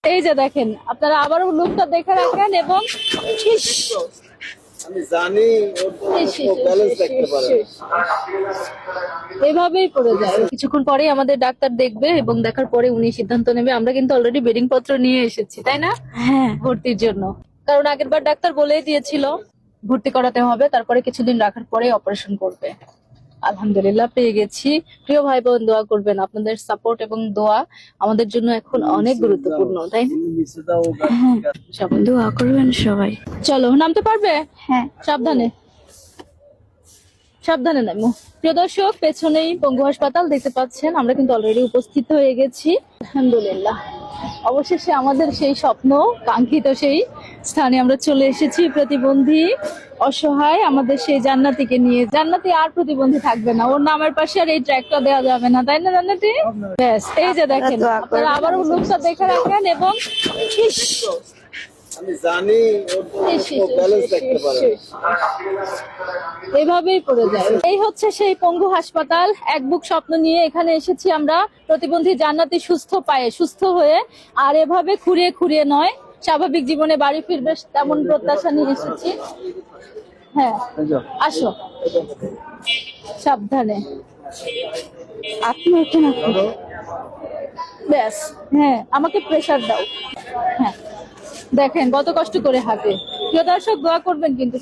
এই যে দেখেন, আপনারা আবারও লুকটা দেখে রাখেন এবং ইস, আমি জানি ওর তো ইস, ইস, ব্যালেন্স ইস, দেখতে ইস, পারে। ইস। এভাবেই পড়ে যায়। কিছুক্ষণ পরেই আমাদের ডাক্তার দেখবে এবং দেখার পরে উনি সিদ্ধান্ত নেবে। আমরা কিন্তু অলরেডি বেডিং পত্র নিয়ে এসেছি, তাই না? হ্যাঁ। ভর্তির জন্য। কারণ আগের বার ডাক্তার বলেই দিয়েছিল ভর্তি করাতে হবে, তারপরে কিছুদিন রাখার পরে অপারেশন করবে। আলহামদুলিল্লাহ পেয়ে গেছি। প্রিয় ভাই বোন, দোয়া করবেন। আপনাদের সাপোর্ট এবং দোয়া আমাদের জন্য এখন অনেক গুরুত্বপূর্ণ, তাই না? নিচে দাও হ্যাঁ, সবাই দোয়া করবেন সবাই। চলো, নামতে পারবে? হ্যাঁ। সাবধানে সাবধানে নামো। প্রিয় দর্শক, পেছনেই পঙ্গু হাসপাতাল দেখতে পাচ্ছেন। আমরা কিন্তু অলরেডি উপস্থিত হয়ে গেছি। আলহামদুলিল্লাহ, অবশেষে আমাদের সেই স্বপ্ন কাঙ্ক্ষিত সেই স্থানে আমরা চলে এসেছি। প্রতিবন্ধী অসহায় আমাদের সেই জান্নাতিকে নিয়ে। জান্নাতি আর প্রতিবন্ধী থাকবে না, ওর নামের পাশে আর এই ট্র্যাকটা দেওয়া যাবে না, তাই না জান্নাতি? ব্যাস, এই যে দেখেন, আপনারা আবারও লুকটা দেখে রাখেন এবং ইস, আমি জানি ওর তো ইস, ইস, ইস, ব্যালেন্স ইস, দেখতে ইস, পারে। ইস। এভাবেই পড়ে যায়। এই হচ্ছে সেই পঙ্গু হাসপাতাল। এক বুক স্বপ্ন নিয়ে এখানে এসেছি আমরা, প্রতিবন্ধী জান্নাতি সুস্থ পায়ে, সুস্থ হয়ে। আর এভাবে খুঁড়িয়ে খুঁড়িয়ে নয়, স্বাভাবিক জীবনে বাড়ি ফিরবে তেমন প্রত্যাশা নিয়ে এসেছি। হ্যাঁ, আসো সাবধানে। আপনি ওঠেন, আপনি। ব্যাস, হ্যাঁ, আমাকে প্রেসার দাও। হ্যাঁ, দেখেন কত কষ্ট করে হাঁটে। প্রিয় দর্শক, দোয়া করবেন কিন্তু।